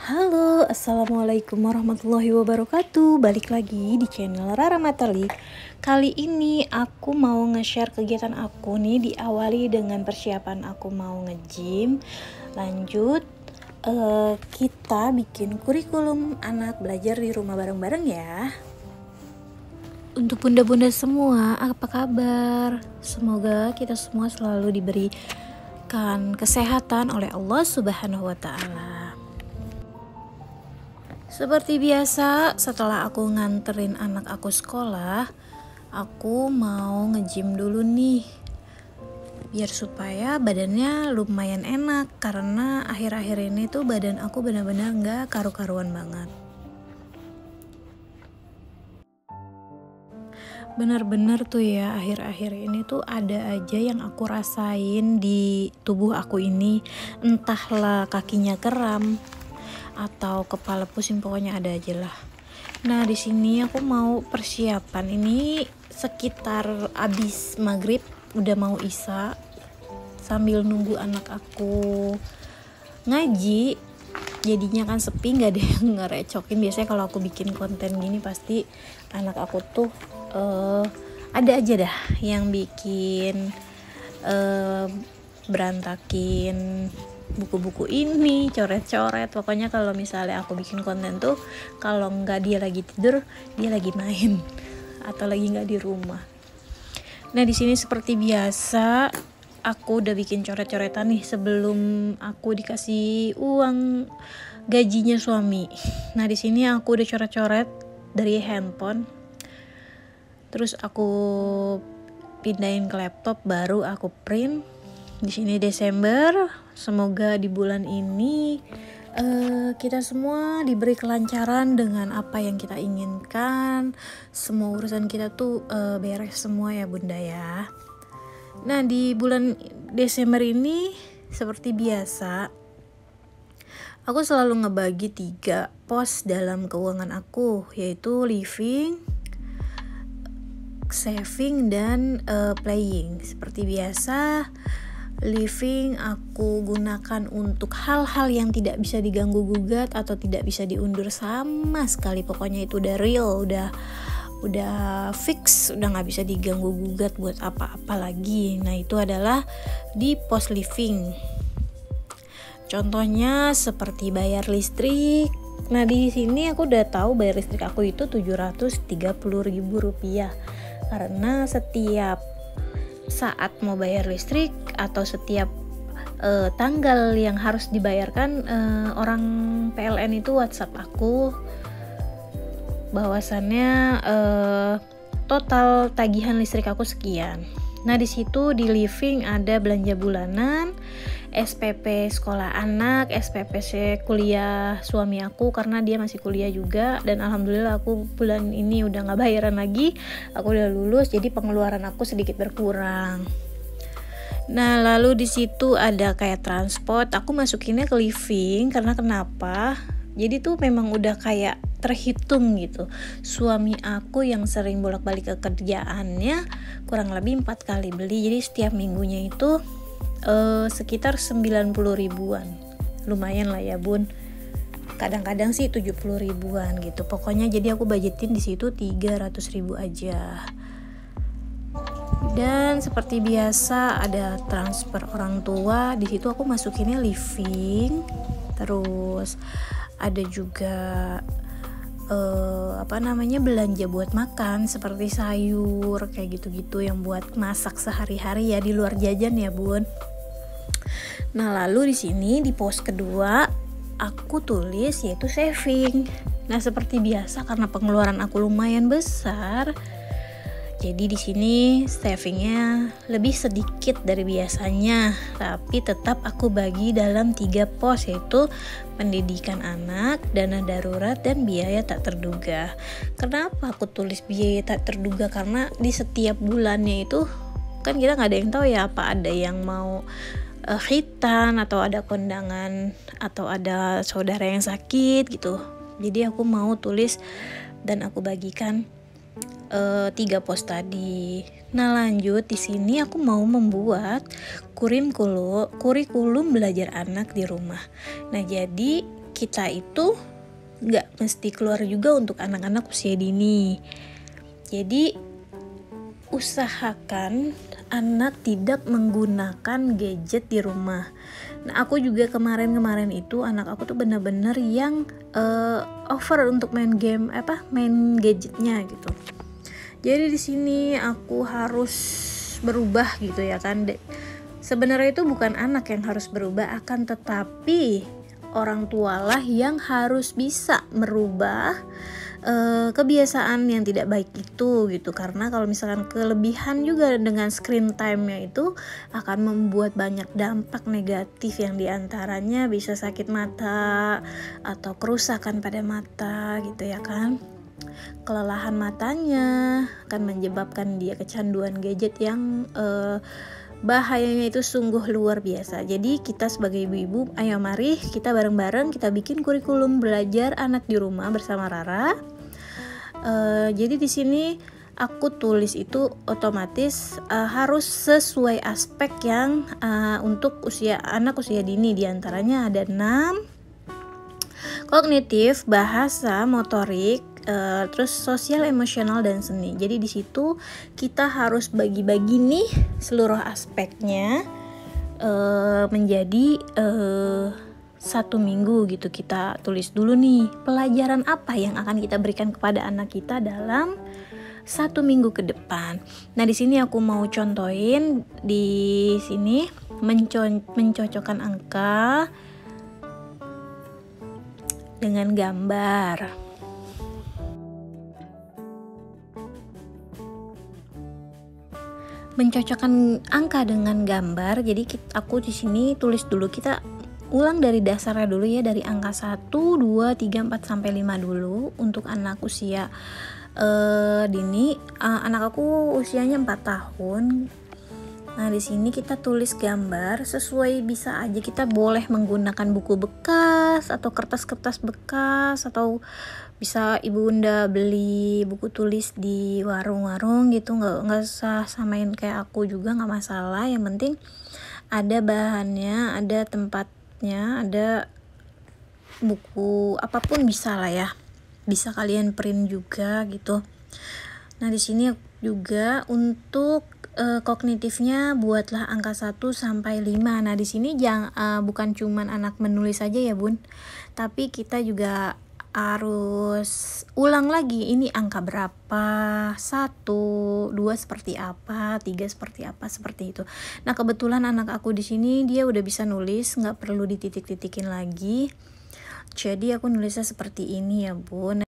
Halo, assalamualaikum warahmatullahi wabarakatuh. Balik lagi di channel Rara Matalik. Kali ini aku mau nge-share kegiatan aku nih. Diawali dengan persiapan aku mau nge-gym. Lanjut, kita bikin kurikulum anak belajar di rumah bareng-bareng ya. Untuk bunda-bunda semua, apa kabar? Semoga kita semua selalu diberikan kesehatan oleh Allah Subhanahu wa Ta'ala. Seperti biasa, setelah aku nganterin anak aku sekolah, aku mau nge-gym dulu nih. Biar supaya badannya lumayan enak, karena akhir-akhir ini tuh badan aku benar-benar gak karu-karuan banget. Bener-bener tuh ya, akhir-akhir ini tuh ada aja yang aku rasain di tubuh aku ini. Entahlah kakinya kram atau kepala pusing, pokoknya ada aja lah. Nah, di sini aku mau persiapan ini sekitar abis maghrib, udah mau isya, sambil nunggu anak aku ngaji. Jadinya kan sepi, nggak ada yang ngerecokin. Biasanya kalau aku bikin konten gini pasti anak aku tuh ada aja dah yang bikin berantakin buku-buku ini, coret-coret. Pokoknya kalau misalnya aku bikin konten tuh, kalau nggak dia lagi tidur, dia lagi main atau lagi nggak di rumah. Nah, di sini seperti biasa aku udah bikin coret-coretan nih sebelum aku dikasih uang gajinya suami. Nah, di sini aku udah coret-coret dari handphone, terus aku pindahin ke laptop, baru aku print. Di sini Desember, semoga di bulan ini kita semua diberi kelancaran dengan apa yang kita inginkan. Semua urusan kita tuh beres semua ya bunda ya. Nah, di bulan Desember ini seperti biasa, aku selalu ngebagi 3 pos dalam keuangan aku, yaitu living, saving, dan playing. Seperti biasa, living aku gunakan untuk hal-hal yang tidak bisa diganggu gugat atau tidak bisa diundur sama sekali. Pokoknya itu udah real, udah fix, udah nggak bisa diganggu gugat buat apa-apa lagi. Nah, itu adalah di pos living. Contohnya seperti bayar listrik. Nah, di sini aku udah tahu bayar listrik aku itu Rp730.000, karena setiap saat mau bayar listrik atau setiap tanggal yang harus dibayarkan, orang PLN itu WhatsApp aku bahwasannya total tagihan listrik aku sekian. Nah, di situ di living ada belanja bulanan, SPP sekolah anak, SPP kuliah suami aku karena dia masih kuliah juga, dan alhamdulillah aku bulan ini udah nggak bayaran lagi, aku udah lulus, jadi pengeluaran aku sedikit berkurang. Nah, lalu di situ ada kayak transport, aku masukinnya ke living karena kenapa? Jadi tuh memang udah kayak terhitung gitu. Suami aku yang sering bolak-balik ke kerjaannya kurang lebih 4 kali beli, jadi setiap minggunya itu sekitar 90 ribuan. Lumayan lah ya bun, kadang-kadang sih 70 ribuan gitu. Pokoknya jadi aku budgetin di situ 300 ribu aja. Dan seperti biasa ada transfer orang tua, di situ aku masukinnya living. Terus ada juga belanja buat makan seperti sayur kayak gitu-gitu yang buat masak sehari-hari ya, di luar jajan ya bun. Nah, lalu di sini di pos kedua aku tulis yaitu saving. Nah, seperti biasa karena pengeluaran aku lumayan besar, jadi di sini savingnya lebih sedikit dari biasanya, tapi tetap aku bagi dalam 3 pos, yaitu pendidikan anak, dana darurat, dan biaya tak terduga. Kenapa aku tulis biaya tak terduga? Karena di setiap bulannya itu kan kita nggak ada yang tahu ya, apa ada yang mau khitan atau ada kondangan atau ada saudara yang sakit gitu. Jadi aku mau tulis dan aku bagikan 3 pos tadi. Nah, lanjut di sini aku mau membuat kurikulum belajar anak di rumah. Nah, jadi kita itu nggak mesti keluar juga untuk anak-anak usia dini. Jadi usahakan anak tidak menggunakan gadget di rumah. Nah, aku juga kemarin itu anak aku tuh benar-benar yang over untuk main gadgetnya gitu. Jadi di sini aku harus berubah gitu ya kan. Sebenarnya itu bukan anak yang harus berubah, akan tetapi orang tualah yang harus bisa merubah kebiasaan yang tidak baik itu gitu. Karena kalau misalkan kelebihan juga dengan screen time-nya itu akan membuat banyak dampak negatif, yang diantaranya bisa sakit mata atau kerusakan pada mata gitu ya kan. Kelelahan matanya akan menyebabkan dia kecanduan gadget yang bahayanya itu sungguh luar biasa. Jadi kita sebagai ibu-ibu, ayo mari kita bareng-bareng kita bikin kurikulum belajar anak di rumah bersama Rara. Jadi di sini aku tulis itu otomatis harus sesuai aspek yang untuk anak usia dini. Diantaranya ada 6: kognitif, bahasa, motorik, terus sosial, emosional, dan seni. Jadi di situ kita harus bagi-bagi nih seluruh aspeknya menjadi 1 minggu gitu. Kita tulis dulu nih pelajaran apa yang akan kita berikan kepada anak kita dalam 1 minggu ke depan. Nah di sini aku mau contohin di sini mencocokkan angka dengan gambar. Mencocokkan angka dengan gambar. Jadi aku di sini tulis dulu, kita ulang dari dasarnya dulu ya, dari angka 1, 2, 3, 4 sampai 5 dulu untuk anak usia dini. Anak aku usianya 4 tahun. Nah, di sini kita tulis gambar sesuai, bisa aja kita boleh menggunakan buku bekas atau kertas-kertas bekas, atau bisa ibu bunda beli buku tulis di warung-warung gitu, nggak usah samain kayak aku juga, nggak masalah. Yang penting ada bahannya, ada tempatnya, ada buku apapun bisa lah ya, bisa kalian print juga gitu. Nah di sini juga untuk kognitifnya buatlah angka 1 sampai 5. Nah di sini bukan cuman anak menulis saja ya bun, tapi kita juga harus ulang lagi, ini angka berapa, 1, 2 seperti apa, 3 seperti apa, seperti itu. Nah kebetulan anak aku di sini dia udah bisa nulis, nggak perlu dititik-titikin lagi, jadi aku nulisnya seperti ini ya bun.